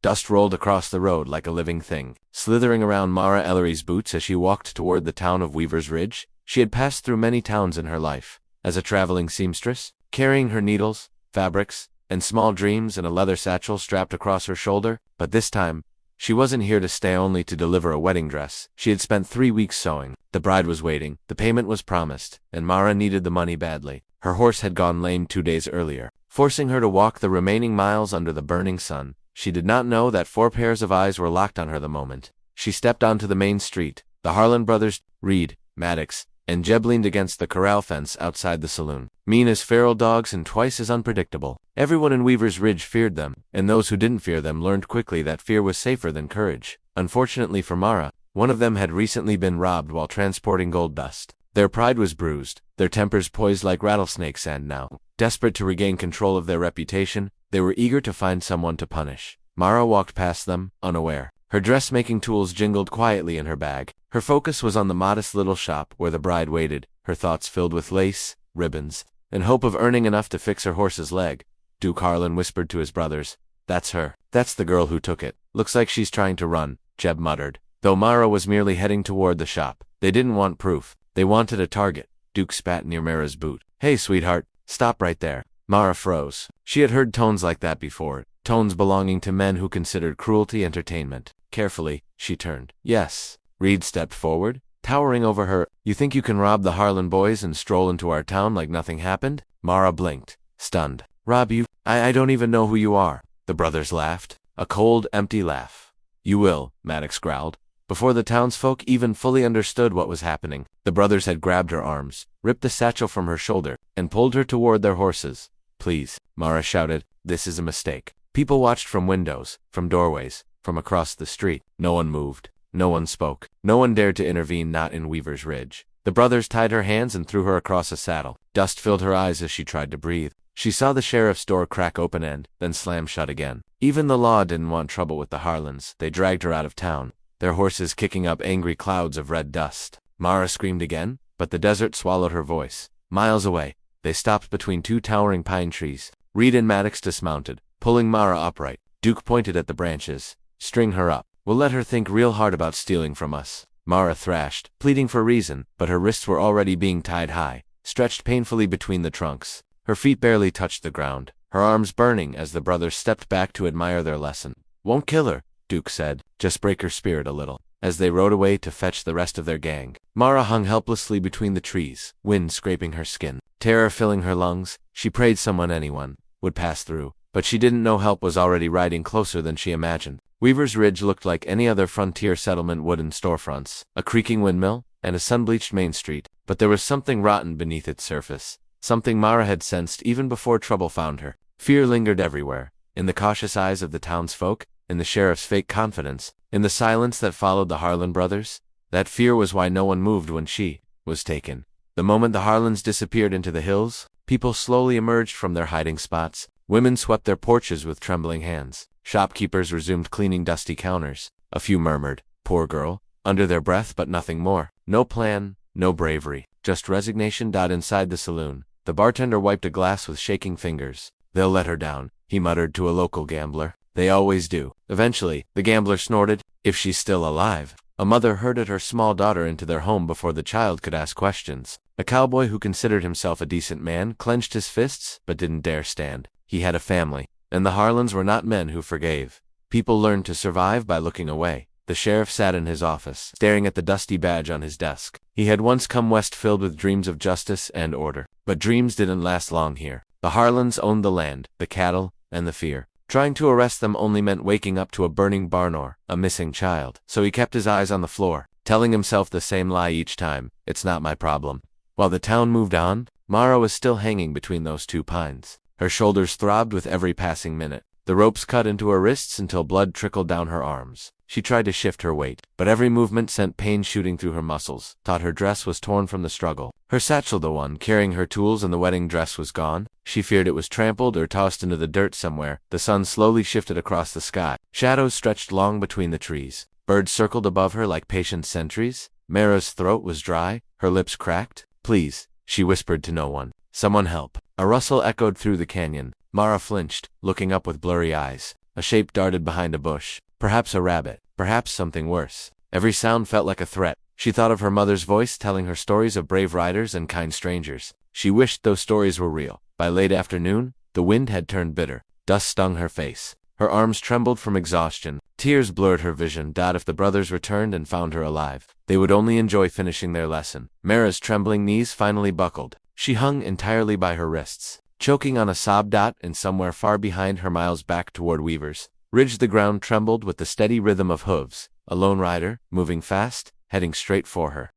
Dust rolled across the road like a living thing, slithering around Mara Ellery's boots as she walked toward the town of Weaver's Ridge. She had passed through many towns in her life, as a traveling seamstress, carrying her needles, fabrics, and small dreams in a leather satchel strapped across her shoulder, but this time, she wasn't here to stay only to deliver a wedding dress. She had spent 3 weeks sewing. The bride was waiting, the payment was promised, and Mara needed the money badly. Her horse had gone lame 2 days earlier, forcing her to walk the remaining miles under the burning sun. She did not know that 4 pairs of eyes were locked on her the moment she stepped onto the main street. The Harlan brothers, Reed, Maddox, and Jeb leaned against the corral fence outside the saloon. Mean as feral dogs and twice as unpredictable. Everyone in Weaver's Ridge feared them, and those who didn't fear them learned quickly that fear was safer than courage. Unfortunately for Mara, one of them had recently been robbed while transporting gold dust. Their pride was bruised, their tempers poised like rattlesnakes, and now, desperate to regain control of their reputation, they were eager to find someone to punish. Mara walked past them, unaware. Her dressmaking tools jingled quietly in her bag. Her focus was on the modest little shop where the bride waited, her thoughts filled with lace, ribbons, and hope of earning enough to fix her horse's leg. Duke Harlan whispered to his brothers, "That's her. That's the girl who took it. Looks like she's trying to run," Jeb muttered. Though Mara was merely heading toward the shop, they didn't want proof. They wanted a target. Duke spat near Mara's boot. "Hey, sweetheart, stop right there." Mara froze. She had heard tones like that before, tones belonging to men who considered cruelty entertainment. Carefully, she turned. "Yes." Reed stepped forward, towering over her. "You think you can rob the Harlan boys and stroll into our town like nothing happened?" Mara blinked, stunned. "Rob you? I don't even know who you are." The brothers laughed, a cold, empty laugh. "You will," Maddox growled. Before the townsfolk even fully understood what was happening, the brothers had grabbed her arms, ripped the satchel from her shoulder, and pulled her toward their horses. "Please," Mara shouted, "this is a mistake." People watched from windows, from doorways, from across the street. No one moved. No one spoke. No one dared to intervene, not in Weaver's Ridge. The brothers tied her hands and threw her across a saddle. Dust filled her eyes as she tried to breathe. She saw the sheriff's door crack open and then slam shut again. Even the law didn't want trouble with the Harlans. They dragged her out of town, their horses kicking up angry clouds of red dust. Mara screamed again, but the desert swallowed her voice. Miles away, they stopped between 2 towering pine trees. Reed and Maddox dismounted, pulling Mara upright. Duke pointed at the branches. "String her up. We'll let her think real hard about stealing from us." Mara thrashed, pleading for reason, but her wrists were already being tied high, stretched painfully between the trunks. Her feet barely touched the ground, her arms burning as the brothers stepped back to admire their lesson. "Won't kill her," Duke said, "just break her spirit a little." As they rode away to fetch the rest of their gang, Mara hung helplessly between the trees, wind scraping her skin, terror filling her lungs. She prayed anyone, would pass through, but she didn't know help was already riding closer than she imagined. Weaver's Ridge looked like any other frontier settlement: wooden storefronts, a creaking windmill, and a sun-bleached main street, but there was something rotten beneath its surface, something Mara had sensed even before trouble found her. Fear lingered everywhere, in the cautious eyes of the townsfolk, in the sheriff's fake confidence, in the silence that followed the Harlan brothers. That fear was why no one moved when she was taken. The moment the Harlans disappeared into the hills, people slowly emerged from their hiding spots. Women swept their porches with trembling hands. Shopkeepers resumed cleaning dusty counters. A few murmured, "Poor girl," under their breath, but nothing more. No plan, no bravery, just resignation. Inside the saloon, the bartender wiped a glass with shaking fingers. "They'll let her down," he muttered to a local gambler. "They always do." Eventually, the gambler snorted, "If she's still alive." A mother herded her small daughter into their home before the child could ask questions. A cowboy who considered himself a decent man clenched his fists but didn't dare stand. He had a family, and the Harlans were not men who forgave. People learned to survive by looking away. The sheriff sat in his office, staring at the dusty badge on his desk. He had once come west filled with dreams of justice and order, but dreams didn't last long here. The Harlans owned the land, the cattle, and the fear. Trying to arrest them only meant waking up to a burning barn or a missing child. So he kept his eyes on the floor, telling himself the same lie each time: "It's not my problem." While the town moved on, Mara was still hanging between those 2 pines. Her shoulders throbbed with every passing minute. The ropes cut into her wrists until blood trickled down her arms. She tried to shift her weight, but every movement sent pain shooting through her muscles. Thought her dress was torn from the struggle. Her satchel, the one carrying her tools and the wedding dress, was gone. She feared it was trampled or tossed into the dirt somewhere. The sun slowly shifted across the sky. Shadows stretched long between the trees. Birds circled above her like patient sentries. Mara's throat was dry, her lips cracked. "Please," she whispered to no one. "Someone help." A rustle echoed through the canyon. Mara flinched, looking up with blurry eyes. A shape darted behind a bush. Perhaps a rabbit. Perhaps something worse. Every sound felt like a threat. She thought of her mother's voice telling her stories of brave riders and kind strangers. She wished those stories were real. By late afternoon, the wind had turned bitter. Dust stung her face. Her arms trembled from exhaustion. Tears blurred her vision. If the brothers returned and found her alive, they would only enjoy finishing their lesson. Mara's trembling knees finally buckled. She hung entirely by her wrists, choking on a sob. And somewhere far behind her, miles back toward Weaver's Ridge, the ground trembled with the steady rhythm of hooves. A lone rider, moving fast, heading straight for her.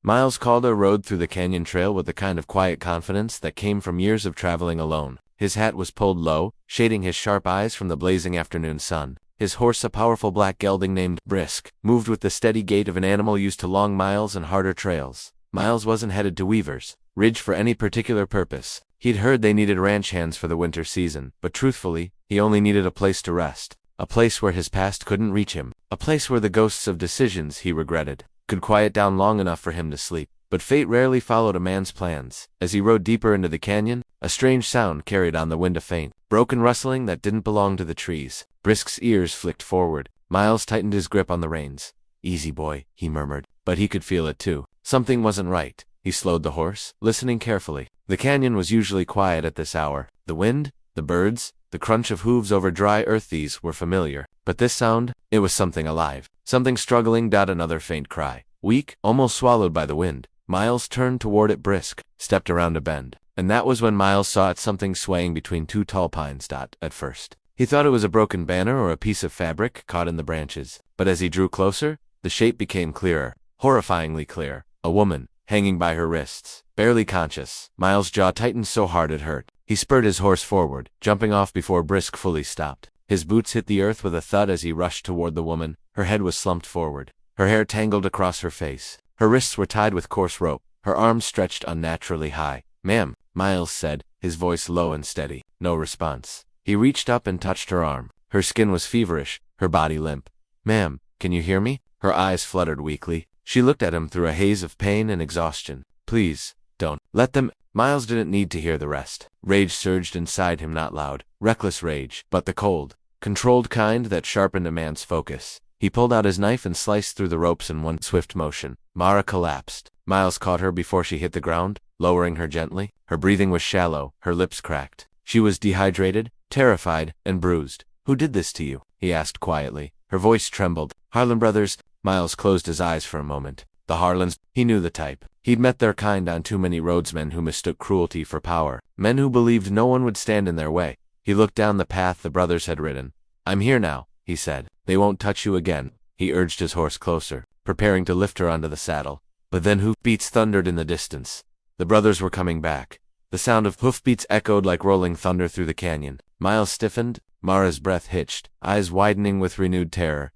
Miles Calder rode through the canyon trail with the kind of quiet confidence that came from years of traveling alone. His hat was pulled low, shading his sharp eyes from the blazing afternoon sun. His horse, a powerful black gelding named Brisk, moved with the steady gait of an animal used to long miles and harder trails. Miles wasn't headed to Weaver's Ridge for any particular purpose. He'd heard they needed ranch hands for the winter season, but truthfully, he only needed a place to rest. A place where his past couldn't reach him. A place where the ghosts of decisions he regretted could quiet down long enough for him to sleep. But fate rarely followed a man's plans. As he rode deeper into the canyon, a strange sound carried on the wind, a faint, broken rustling that didn't belong to the trees. Brisk's ears flicked forward. Miles tightened his grip on the reins. "Easy, boy," he murmured. But he could feel it too. Something wasn't right. He slowed the horse, listening carefully. The canyon was usually quiet at this hour. The wind, the birds, the crunch of hooves over dry earth, these were familiar. But this sound, it was something alive. Something struggling. Another faint cry. Weak, almost swallowed by the wind. Miles turned toward it. Brisk stepped around a bend. And that was when Miles saw it, something swaying between two tall pines. At first, he thought it was a broken banner or a piece of fabric caught in the branches. But as he drew closer, the shape became clearer. Horrifyingly clear. A woman, hanging by her wrists, barely conscious. Miles' jaw tightened so hard it hurt. He spurred his horse forward, jumping off before Brisk fully stopped. His boots hit the earth with a thud as he rushed toward the woman. Her head was slumped forward. Her hair tangled across her face. Her wrists were tied with coarse rope. Her arms stretched unnaturally high. "Ma'am," Miles said, his voice low and steady. No response. He reached up and touched her arm. Her skin was feverish, her body limp. "Ma'am, can you hear me?" Her eyes fluttered weakly. She looked at him through a haze of pain and exhaustion. "Please, don't let them." Miles didn't need to hear the rest. Rage surged inside him, not loud, reckless rage, but the cold, controlled kind that sharpened a man's focus. He pulled out his knife and sliced through the ropes in one swift motion. Mara collapsed. Miles caught her before she hit the ground, lowering her gently. Her breathing was shallow, her lips cracked. She was dehydrated, terrified, and bruised. "Who did this to you?" he asked quietly. Her voice trembled. "Harlan brothers." Miles closed his eyes for a moment. The Harlans, he knew the type. He'd met their kind on too many roads, men who mistook cruelty for power, men who believed no one would stand in their way. He looked down the path the brothers had ridden. "I'm here now," he said. "They won't touch you again." He urged his horse closer, preparing to lift her onto the saddle. But then hoofbeats thundered in the distance. The brothers were coming back. The sound of hoofbeats echoed like rolling thunder through the canyon. Miles stiffened. Mara's breath hitched, eyes widening with renewed terror.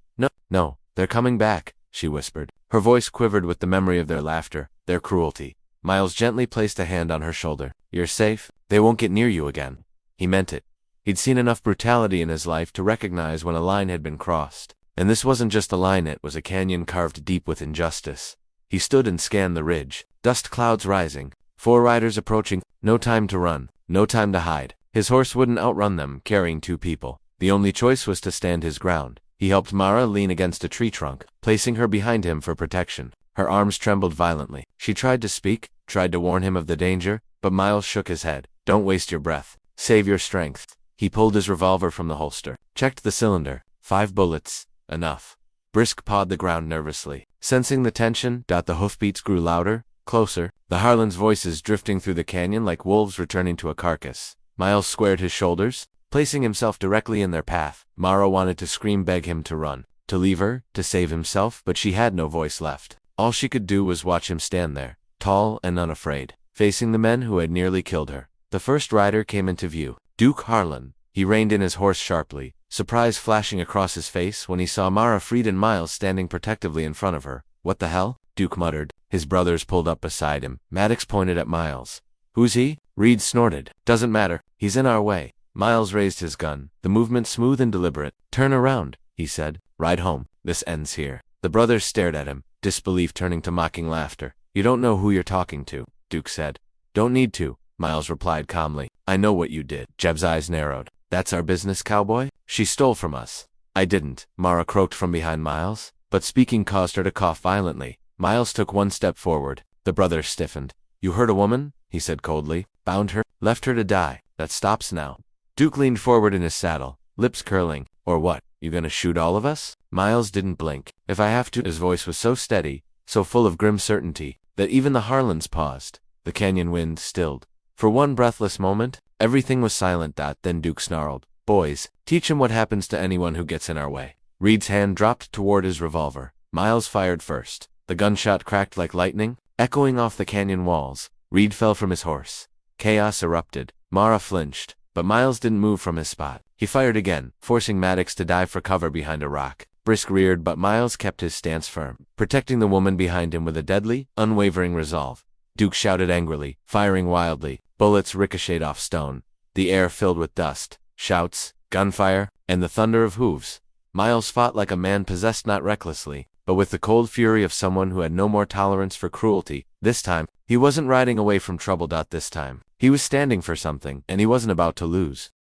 No, they're coming back," she whispered. Her voice quivered with the memory of their laughter, their cruelty. Miles gently placed a hand on her shoulder. "You're safe. They won't get near you again." He meant it. He'd seen enough brutality in his life to recognize when a line had been crossed. And this wasn't just a line, it was a canyon carved deep with injustice. He stood and scanned the ridge. Dust clouds rising. 4 riders approaching. No time to run. No time to hide. His horse wouldn't outrun them, carrying 2 people. The only choice was to stand his ground. He helped Mara lean against a tree trunk, placing her behind him for protection. Her arms trembled violently. She tried to speak, tried to warn him of the danger, but Miles shook his head. "Don't waste your breath. Save your strength." He pulled his revolver from the holster, checked the cylinder. 5 bullets. Enough. Brisk pawed the ground nervously. Sensing the tension, the hoofbeats grew louder, closer, the Harlan's voices drifting through the canyon like wolves returning to a carcass. Miles squared his shoulders, placing himself directly in their path. Mara wanted to scream, beg him to run, to leave her, to save himself, but she had no voice left. All she could do was watch him stand there, tall and unafraid, facing the men who had nearly killed her. The first rider came into view. Duke Harlan. He reined in his horse sharply, surprise flashing across his face when he saw Mara Freed and Miles standing protectively in front of her. "What the hell?" Duke muttered. His brothers pulled up beside him. Maddox pointed at Miles. "Who's he?" Reed snorted. "Doesn't matter. He's in our way." Miles raised his gun, the movement smooth and deliberate. "Turn around," he said. "Ride home. This ends here." The brothers stared at him, disbelief turning to mocking laughter. "You don't know who you're talking to," Duke said. "Don't need to," Miles replied calmly. "I know what you did." Jeb's eyes narrowed. That's our business, Cowboy? She stole from us. I didn't, Mara croaked from behind Miles, but speaking caused her to cough violently. Miles took one step forward. The brothers stiffened. You hurt a woman? He said coldly. Bound her? Left her to die. That stops now. Duke leaned forward in his saddle, lips curling. Or what? You gonna shoot all of us? Miles didn't blink. If I have to. His voice was so steady, so full of grim certainty, that even the Harlans paused. The canyon wind stilled. For one breathless moment, everything was silent. Then Duke snarled. Boys, teach him what happens to anyone who gets in our way. Reed's hand dropped toward his revolver. Miles fired first. The gunshot cracked like lightning, echoing off the canyon walls. Reed fell from his horse. Chaos erupted. Mara flinched, but Miles didn't move from his spot. He fired again, forcing Maddox to dive for cover behind a rock. Brisk reared, but Miles kept his stance firm, protecting the woman behind him with a deadly, unwavering resolve. Duke shouted angrily, firing wildly. Bullets ricocheted off stone. The air filled with dust, shouts, gunfire, and the thunder of hooves. Miles fought like a man possessed, not recklessly, but with the cold fury of someone who had no more tolerance for cruelty. This time, he wasn't riding away from trouble. This time, he was standing for something, and he wasn't about to lose.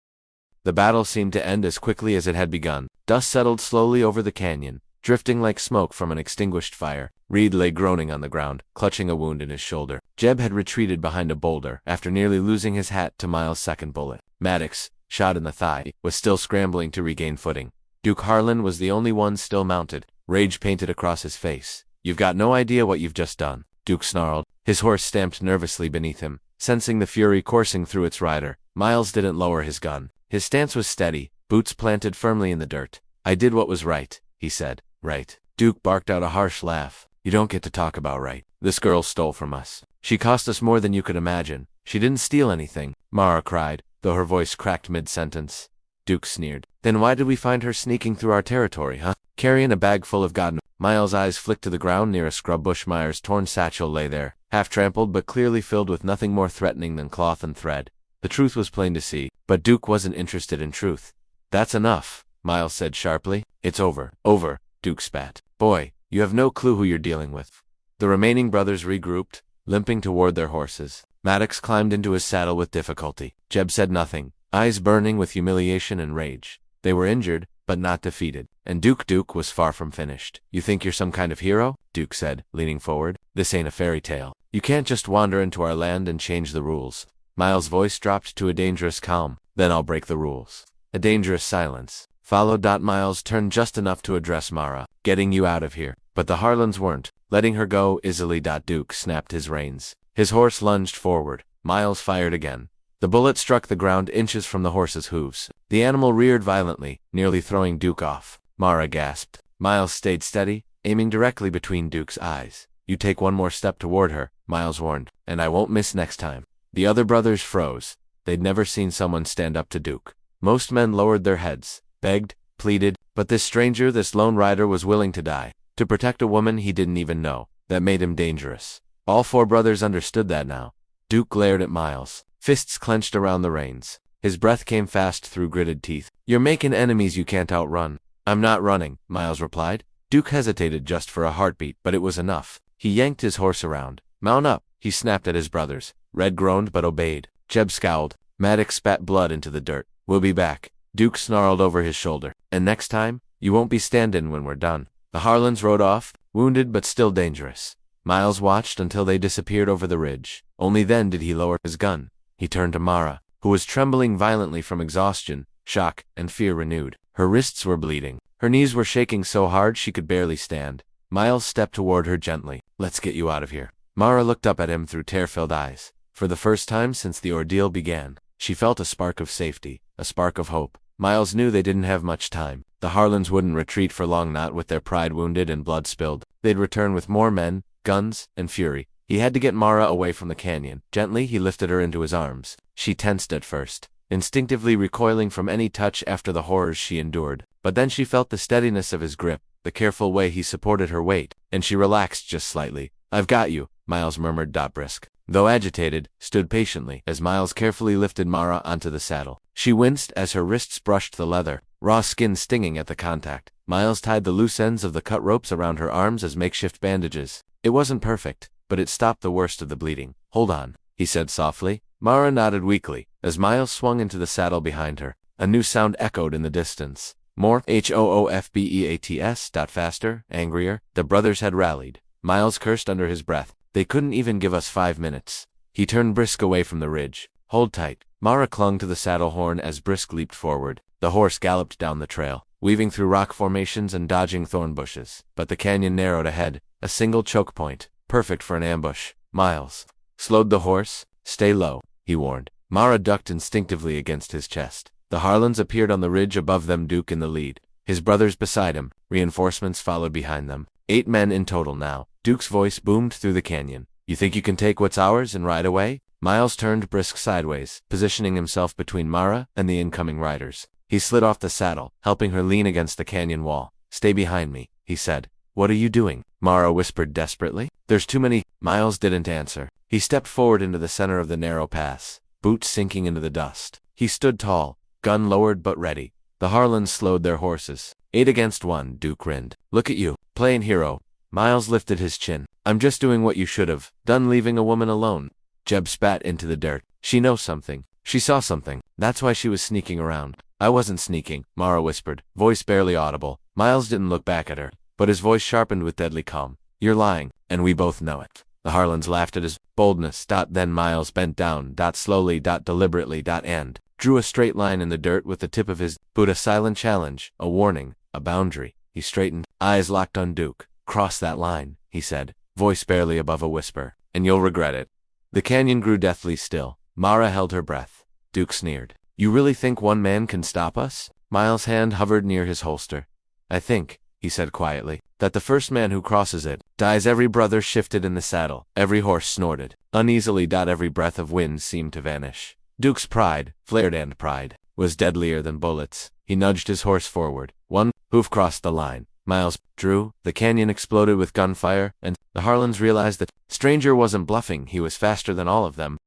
The battle seemed to end as quickly as it had begun. Dust settled slowly over the canyon, drifting like smoke from an extinguished fire. Reed lay groaning on the ground, clutching a wound in his shoulder. Jeb had retreated behind a boulder after nearly losing his hat to Miles' second bullet. Maddox, shot in the thigh, was still scrambling to regain footing. Duke Harlan was the only one still mounted, rage painted across his face. You've got no idea what you've just done, Duke snarled. His horse stamped nervously beneath him, sensing the fury coursing through its rider. Miles didn't lower his gun. His stance was steady, boots planted firmly in the dirt. I did what was right, he said. Right. Duke barked out a harsh laugh. You don't get to talk about right. This girl stole from us. She cost us more than you could imagine. She didn't steal anything, Mara cried, though her voice cracked mid-sentence. Duke sneered. Then why did we find her sneaking through our territory, huh? Carrying a bag full of God. Miles' eyes flicked to the ground near a scrub bush. Myers' torn satchel lay there, half trampled but clearly filled with nothing more threatening than cloth and thread. The truth was plain to see, but Duke wasn't interested in truth. That's enough, Miles said sharply. It's over. Over, Duke spat. Boy, you have no clue who you're dealing with. The remaining brothers regrouped, limping toward their horses. Maddox climbed into his saddle with difficulty. Jeb said nothing, eyes burning with humiliation and rage. They were injured, but not defeated. And Duke was far from finished. You think you're some kind of hero? Duke said, leaning forward. This ain't a fairy tale. You can't just wander into our land and change the rules. Miles' voice dropped to a dangerous calm. Then I'll break the rules. A dangerous silence followed. Miles turned just enough to address Mara. Getting you out of here. But the Harlans weren't letting her go easily. Duke snapped his reins. His horse lunged forward. Miles fired again. The bullet struck the ground inches from the horse's hooves. The animal reared violently, nearly throwing Duke off. Mara gasped. Miles stayed steady, aiming directly between Duke's eyes. You take one more step toward her, Miles warned, and I won't miss next time. The other brothers froze. They'd never seen someone stand up to Duke. Most men lowered their heads, begged, pleaded, but this stranger, this lone rider, was willing to die, to protect a woman he didn't even know. That made him dangerous. All four brothers understood that now. Duke glared at Miles, fists clenched around the reins. His breath came fast through gritted teeth. You're making enemies you can't outrun. I'm not running, Miles replied. Duke hesitated just for a heartbeat, but it was enough. He yanked his horse around. Mount up, he snapped at his brothers. Red groaned but obeyed. Jeb scowled. Maddox spat blood into the dirt. We'll be back. Duke snarled over his shoulder. And next time, you won't be standin' when we're done. The Harlans rode off, wounded but still dangerous. Miles watched until they disappeared over the ridge. Only then did he lower his gun. He turned to Mara, who was trembling violently from exhaustion, shock, and fear renewed. Her wrists were bleeding. Her knees were shaking so hard she could barely stand. Miles stepped toward her gently. Let's get you out of here. Mara looked up at him through tear-filled eyes. For the first time since the ordeal began, she felt a spark of safety, a spark of hope. Miles knew they didn't have much time. The Harlans wouldn't retreat for long, not with their pride wounded and blood spilled. They'd return with more men, guns, and fury. He had to get Mara away from the canyon. Gently, he lifted her into his arms. She tensed at first, instinctively recoiling from any touch after the horrors she endured. But then she felt the steadiness of his grip, the careful way he supported her weight, and she relaxed just slightly. I've got you, Miles murmured. Brisk, though agitated, stood patiently as Miles carefully lifted Mara onto the saddle. She winced as her wrists brushed the leather, raw skin stinging at the contact. Miles tied the loose ends of the cut ropes around her arms as makeshift bandages. It wasn't perfect, but it stopped the worst of the bleeding. Hold on, he said softly. Mara nodded weakly as Miles swung into the saddle behind her. A new sound echoed in the distance. More HOOFBEATS. Faster, angrier. The brothers had rallied. Miles cursed under his breath. They couldn't even give us 5 minutes. He turned Brisk away from the ridge. Hold tight. Mara clung to the saddle horn as Brisk leaped forward. The horse galloped down the trail, weaving through rock formations and dodging thorn bushes. But the canyon narrowed ahead, a single choke point, perfect for an ambush. Miles slowed the horse. Stay low, he warned. Mara ducked instinctively against his chest. The Harlans appeared on the ridge above them, Duke in the lead. His brothers beside him, reinforcements followed behind them. 8 men in total now. Duke's voice boomed through the canyon. You think you can take what's ours and ride away? Miles turned Brisk sideways, positioning himself between Mara and the incoming riders. He slid off the saddle, helping her lean against the canyon wall. Stay behind me, he said. What are you doing? Mara whispered desperately. There's too many. Miles didn't answer. He stepped forward into the center of the narrow pass, boots sinking into the dust. He stood tall, gun lowered but ready. The Harlans slowed their horses. 8 against 1, Duke grinned. Look at you, playing hero. Miles lifted his chin. I'm just doing what you should have done, leaving a woman alone. Jeb spat into the dirt. She knows something. She saw something. That's why she was sneaking around. I wasn't sneaking, Mara whispered, voice barely audible. Miles didn't look back at her, but his voice sharpened with deadly calm. You're lying, and we both know it. The Harlans laughed at his boldness. Then Miles bent down, slowly, deliberately, and drew a straight line in the dirt with the tip of his boot, a silent challenge, a warning, a boundary. He straightened, eyes locked on Duke. Cross that line, he said, voice barely above a whisper, and you'll regret it. The canyon grew deathly still. Mara held her breath. Duke sneered. You really think one man can stop us? Miles' hand hovered near his holster. I think, he said quietly, that the first man who crosses it dies. Every brother shifted in the saddle. Every horse snorted. Uneasily, every breath of wind seemed to vanish. Duke's pride, flared and pride, was deadlier than bullets. He nudged his horse forward. One hoof crossed the line. Miles drew. The canyon exploded with gunfire, and the Harlans realized that Stranger wasn't bluffing. He was faster than all of them.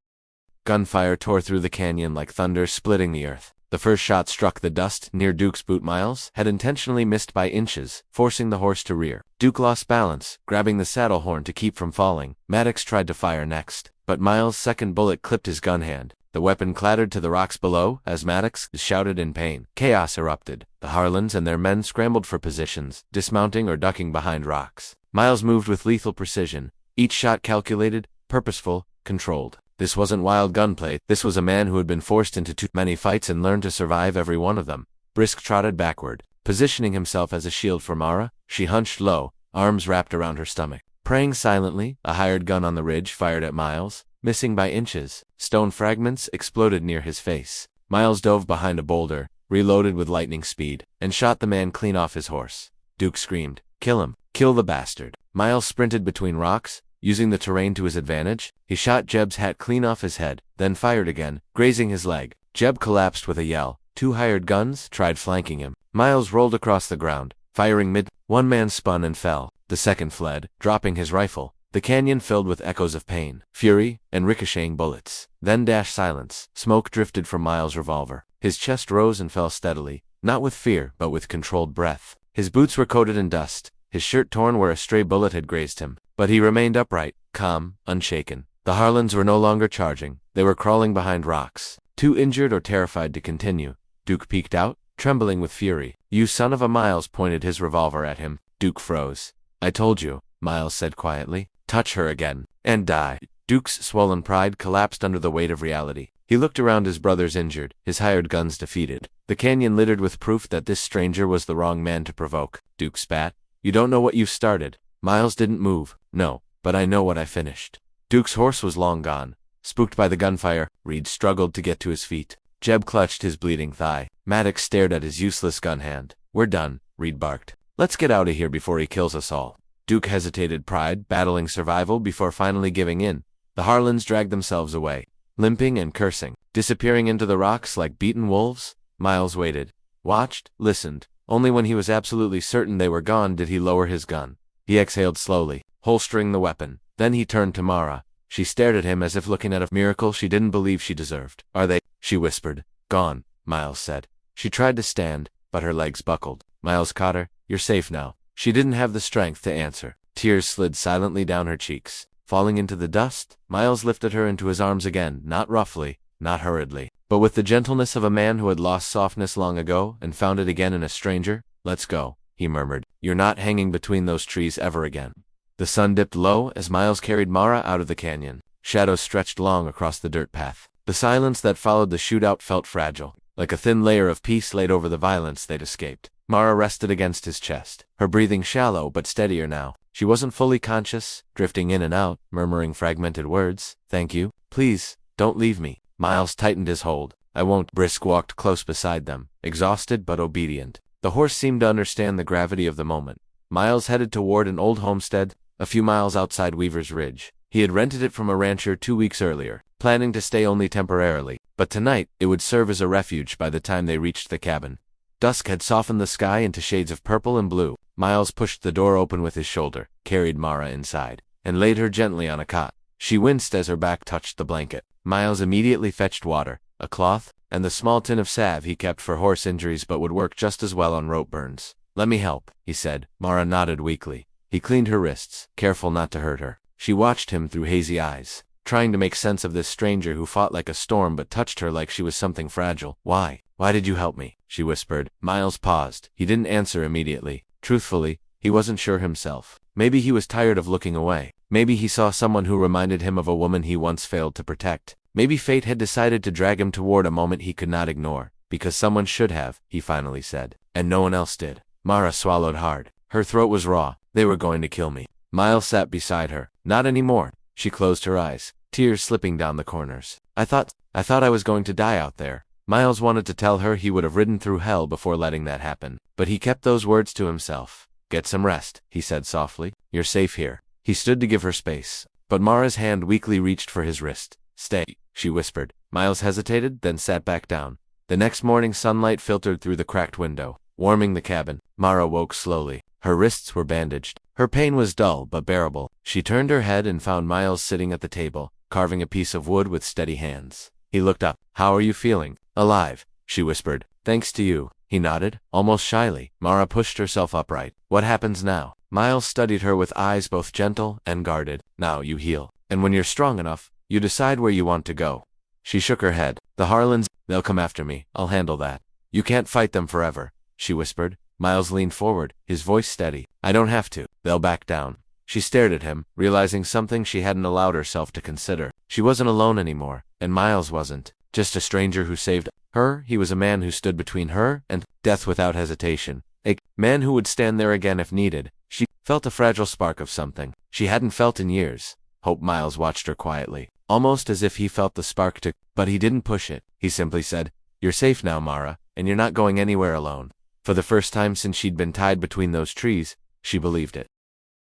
Gunfire tore through the canyon like thunder, splitting the earth. The first shot struck the dust near Duke's boot. Miles had intentionally missed by inches, forcing the horse to rear. Duke lost balance, grabbing the saddle horn to keep from falling. Maddox tried to fire next, but Miles' second bullet clipped his gun hand. The weapon clattered to the rocks below as Maddox shouted in pain. Chaos erupted. The Harlans and their men scrambled for positions, dismounting or ducking behind rocks. Miles moved with lethal precision, each shot calculated, purposeful, controlled. This wasn't wild gunplay. This was a man who had been forced into too many fights and learned to survive every one of them. Brisk trotted backward, positioning himself as a shield for Mara. She hunched low, arms wrapped around her stomach. Praying silently, a hired gun on the ridge fired at Miles, missing by inches. Stone fragments exploded near his face. Miles dove behind a boulder, reloaded with lightning speed, and shot the man clean off his horse. Duke screamed, "Kill him! Kill the bastard!" Miles sprinted between rocks, using the terrain to his advantage. He shot Jeb's hat clean off his head, then fired again, grazing his leg. Jeb collapsed with a yell. 2 hired guns tried flanking him. Miles rolled across the ground, firing mid. One man spun and fell. The second fled, dropping his rifle. The canyon filled with echoes of pain, fury, and ricocheting bullets. Then silence. Smoke drifted from Miles' revolver. His chest rose and fell steadily, not with fear, but with controlled breath. His boots were coated in dust, his shirt torn where a stray bullet had grazed him. But he remained upright, calm, unshaken. The Harlans were no longer charging. They were crawling behind rocks, too injured or terrified to continue. Duke peeked out, trembling with fury. You son of a! Miles pointed his revolver at him. Duke froze. I told you, Miles said quietly. Touch her again, and die. Duke's swollen pride collapsed under the weight of reality. He looked around, his brothers injured, his hired guns defeated. The canyon littered with proof that this stranger was the wrong man to provoke. Duke spat. You don't know what you've started. Miles didn't move. No, but I know what I finished. Duke's horse was long gone. Spooked by the gunfire, Reed struggled to get to his feet. Jeb clutched his bleeding thigh. Maddox stared at his useless gun hand. We're done, Reed barked. Let's get out of here before he kills us all. Duke hesitated, pride battling survival before finally giving in. The Harlans dragged themselves away, limping and cursing, disappearing into the rocks like beaten wolves. Miles waited, watched, listened. Only when he was absolutely certain they were gone did he lower his gun. He exhaled slowly, holstering the weapon. Then he turned to Mara. She stared at him as if looking at a miracle she didn't believe she deserved. Are they? She whispered. Gone, Miles said. She tried to stand, but her legs buckled. Miles caught her. You're safe now. She didn't have the strength to answer. Tears slid silently down her cheeks. Falling into the dust, Miles lifted her into his arms again, not roughly, not hurriedly. but with the gentleness of a man who had lost softness long ago and found it again in a stranger. "Let's go," he murmured. "You're not hanging between those trees ever again." The sun dipped low as Miles carried Mara out of the canyon. Shadows stretched long across the dirt path. The silence that followed the shootout felt fragile, like a thin layer of peace laid over the violence they'd escaped. Mara rested against his chest, her breathing shallow but steadier now. She wasn't fully conscious, drifting in and out, murmuring fragmented words. "Thank you. Please, don't leave me." Miles tightened his hold. "I won't." Brisk walked close beside them, exhausted but obedient. The horse seemed to understand the gravity of the moment. Miles headed toward an old homestead, a few miles outside Weaver's Ridge. He had rented it from a rancher 2 weeks earlier, planning to stay only temporarily, but tonight it would serve as a refuge by the time they reached the cabin. Dusk had softened the sky into shades of purple and blue. Miles pushed the door open with his shoulder, carried Mara inside, and laid her gently on a cot. She winced as her back touched the blanket. Miles immediately fetched water, a cloth, and the small tin of salve he kept for horse injuries but would work just as well on rope burns. "Let me help," he said. Mara nodded weakly. He cleaned her wrists, careful not to hurt her. She watched him through hazy eyes, trying to make sense of this stranger who fought like a storm but touched her like she was something fragile. Why did you help me?" she whispered. Miles paused. He didn't answer immediately. Truthfully, he wasn't sure himself. Maybe he was tired of looking away. Maybe he saw someone who reminded him of a woman he once failed to protect. Maybe fate had decided to drag him toward a moment he could not ignore. "Because someone should have," he finally said. "And no one else did." Mara swallowed hard. Her throat was raw. "They were going to kill me." Miles sat beside her. "Not anymore." She closed her eyes, tears slipping down the corners. I thought I was going to die out there." Miles wanted to tell her he would have ridden through hell before letting that happen, but he kept those words to himself. "Get some rest," he said softly. "You're safe here." He stood to give her space, but Mara's hand weakly reached for his wrist. "Stay," she whispered. Miles hesitated, then sat back down. The next morning sunlight filtered through the cracked window, warming the cabin. Mara woke slowly. Her wrists were bandaged. Her pain was dull but bearable. She turned her head and found Miles sitting at the table, carving a piece of wood with steady hands. He looked up. "How are you feeling?" "Alive," she whispered. "Thanks to you." He nodded, almost shyly. Mara pushed herself upright. "What happens now?" Miles studied her with eyes both gentle and guarded. "Now you heal. And when you're strong enough, you decide where you want to go." She shook her head. "The Harlans, they'll come after me. I'll handle that." "You can't fight them forever," she whispered. Miles leaned forward, his voice steady. "I don't have to. They'll back down." She stared at him, realizing something she hadn't allowed herself to consider. She wasn't alone anymore, and Miles wasn't. Just a stranger who saved her. He was a man who stood between her and death without hesitation. A man who would stand there again if needed. She felt a fragile spark of something she hadn't felt in years. Hope. Miles watched her quietly, almost as if he felt the spark to, but he didn't push it. He simply said, "You're safe now, Mara, and you're not going anywhere alone." For the first time since she'd been tied between those trees, she believed it.